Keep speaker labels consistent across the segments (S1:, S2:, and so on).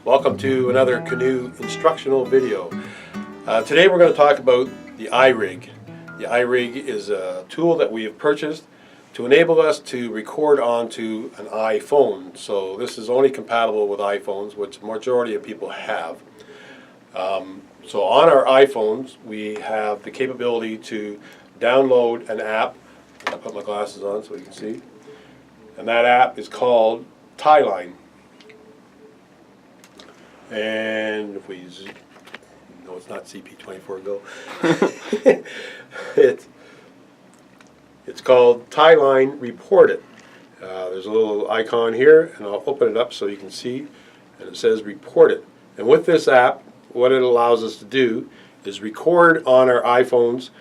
S1: Welcome to another Canoe instructional video. Today we're going to talk about the IRig. The IRig is a tool that we have purchased to enable us to record onto an iPhone. So this is only compatible with iPhones, which the majority of people have. So on our iPhones we have the capability to download an app. I'll put my glasses on so you can see. And that app is called Tie-Line. And if we zoom, no, it's not CP24 Go. It's called Tie-Line Report It. There's a little icon here, and I'll open it up so you can see, and it says Report It. And with this app, what it allows us to do is record on our iPhones,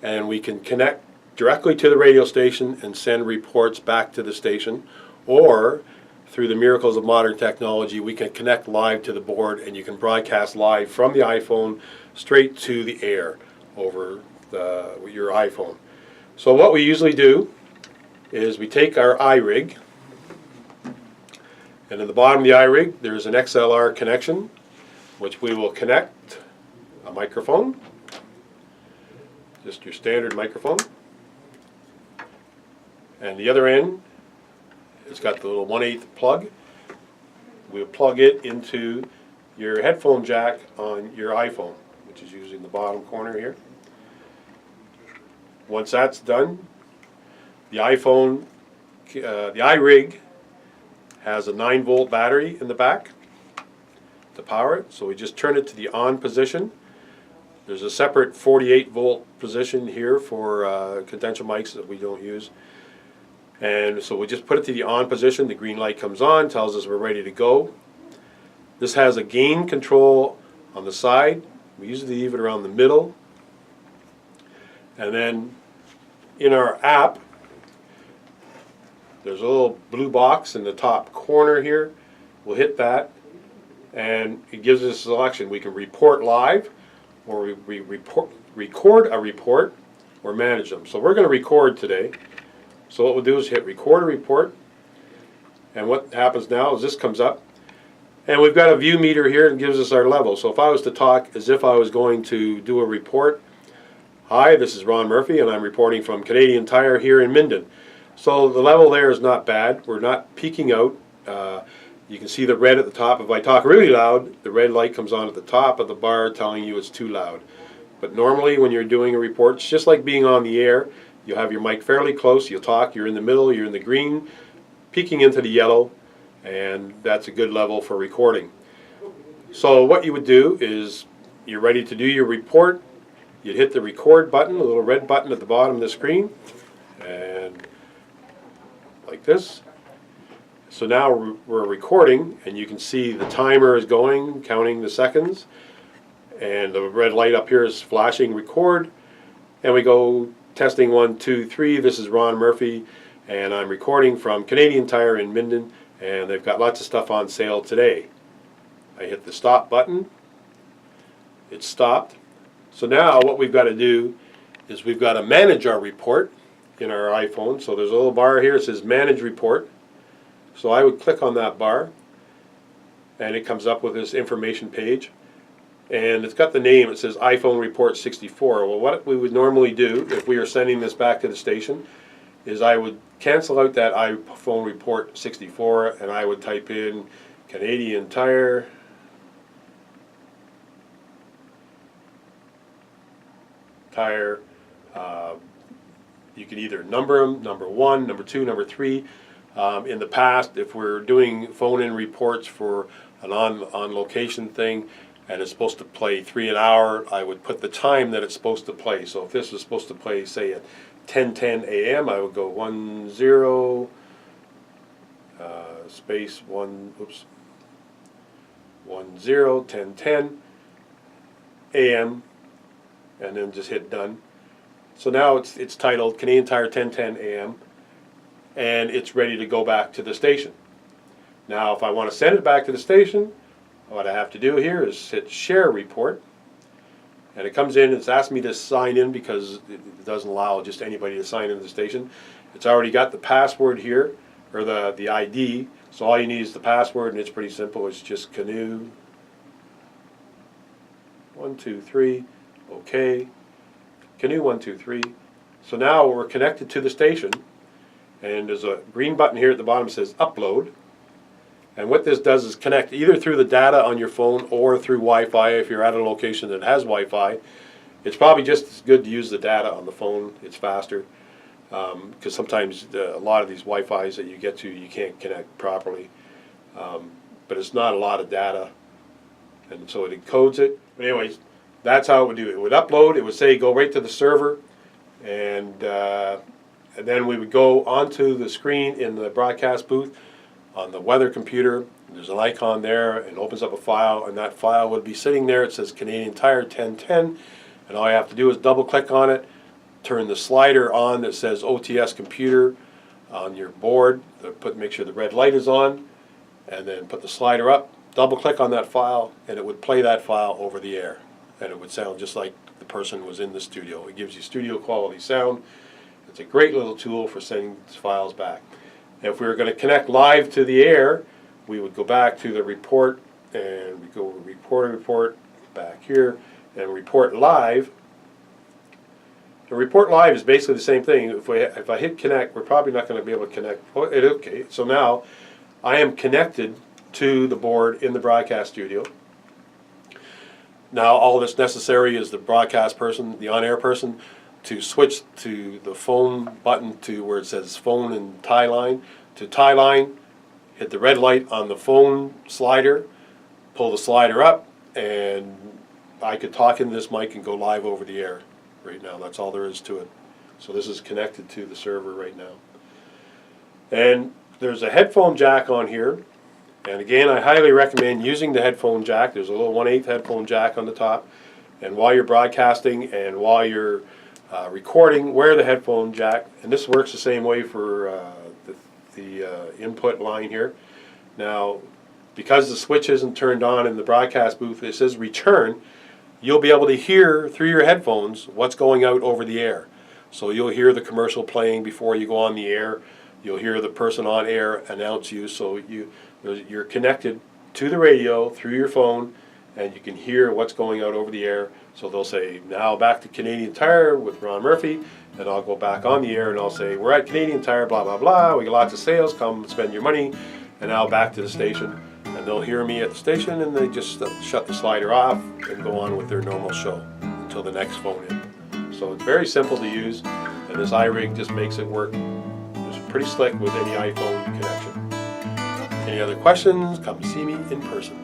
S1: and we can connect directly to the radio station and send reports back to the station, or through the miracles of modern technology, we can connect live to the board, and you can broadcast live from the iPhone straight to the air over your iPhone. So what we usually do is we take our IRig, and at the bottom of the IRig there's an XLR connection, which we will connect a microphone, just your standard microphone, and the other end, it's got the little 1/8 plug. We'll plug it into your headphone jack on your iPhone, which is usually in the bottom corner here. Once that's done, the iPhone, the iRig has a 9-volt battery in the back to power it. So we just turn it to the on position. There's a separate 48-volt position here for condenser mics that we don't use. And so we just put it to the on position. The green light comes on, tells us we're ready to go. This has a gain control on the side. We usually leave it around the middle. And then in our app, there's a little blue box in the top corner here. We'll hit that, and it gives us a selection. We can report live, or we record a report, or manage them. So we're going to record today. So what we'll do is hit record a report, and what happens now is this comes up, and we've got a view meter here and gives us our level. So if I was to talk as if I was going to do a report, hi, this is Ron Murphy, and I'm reporting from Canadian Tire here in Minden. So the level there is not bad. We're not peaking out. You can see the red at the top. If I talk really loud, the red light comes on at the top of the bar telling you it's too loud. But normally when you're doing a report, it's just like being on the air. You'll have your mic fairly close, you'll talk, you're in the middle, you're in the green, peeking into the yellow, and that's a good level for recording. So what you would do is, you're ready to do your report, you'd hit the record button, a little red button at the bottom of the screen, and like this. So now we're recording, and you can see the timer is going, counting the seconds, and the red light up here is flashing record, and we go testing 1, 2, 3. This is Ron Murphy, and I'm recording from Canadian Tire in Minden, and they've got lots of stuff on sale today. I hit the stop button. It stopped. So now what we've got to do is we've got to manage our report in our iPhone. So there's a little bar here that says Manage Report. So I would click on that bar, and it comes up with this information page. And it's got the name, it says iPhone Report 64. Well, what we would normally do if we are sending this back to the station is I would cancel out that iPhone Report 64, and I would type in Canadian Tire you can either number them, number 1, number 2, number 3. In the past, if we're doing phone-in reports for an on-location thing, and it's supposed to play 3 an hour, I would put the time that it's supposed to play. So if this was supposed to play, say, at 10:10 a.m., I would go 10 space 10:10 a.m. and then just hit done. So now it's titled Canadian Tire 10:10 a.m. and it's ready to go back to the station. Now if I want to send it back to the station, what I have to do here is hit Share Report, and it comes in. It's asked me to sign in because it doesn't allow just anybody to sign into the station. It's already got the password here, or the ID, So all you need is the password, and it's pretty simple. It's just Canoe 123, okay, Canoe 123. So now we're connected to the station, and there's a green button here at the bottom that says upload. And what this does is connect either through the data on your phone or through Wi-Fi. If you're at a location that has Wi-Fi, it's probably just as good to use the data on the phone. It's faster, because sometimes a lot of these Wi-Fis that you get to, you can't connect properly. But it's not a lot of data, and so it encodes it. But anyways, that's how it would do it. It would upload. It would say go right to the server, and then we would go onto the screen in the broadcast booth on the weather computer. There's an icon there, and opens up a file, and that file would be sitting there. It says Canadian Tire 1010, and all you have to do is double click on it, turn the slider on that says OTS computer on your board, make sure the red light is on, and then put the slider up, double click on that file, and it would play that file over the air, and it would sound just like the person was in the studio. It gives you studio quality sound. It's a great little tool for sending files back. If we were going to connect live to the air, we would go back to the report, and we go report back here, and report live. The report live is basically the same thing. If I hit connect, we're probably not going to be able to connect. Okay, so now I am connected to the board in the broadcast studio. Now all that's necessary is the broadcast person, the on-air person, to switch to the phone button to where it says phone and tie line. To tie line, hit the red light on the phone slider, pull the slider up, and I could talk into this mic and go live over the air right now. That's all there is to it. So this is connected to the server right now. And there's a headphone jack on here. And again, I highly recommend using the headphone jack. There's a little 1/8 headphone jack on the top. And while you're broadcasting and while you're recording, wear the headphone jack. And this works the same way for the input line here. Now, because the switch isn't turned on in the broadcast booth, it says return. You'll be able to hear through your headphones what's going out over the air. So you'll hear the commercial playing before you go on the air. You'll hear the person on air announce you. So you're connected to the radio through your phone, and you can hear what's going out over the air. So they'll say, now back to Canadian Tire with Ron Murphy, and I'll go back on the air and I'll say, we're at Canadian Tire, blah, blah, blah. We got lots of sales. Come spend your money. And now back to the station. And they'll hear me at the station, and they just shut the slider off and go on with their normal show until the next phone in. So it's very simple to use, and this IRig just makes it work. It's pretty slick with any iPhone connection. Any other questions? Come see me in person.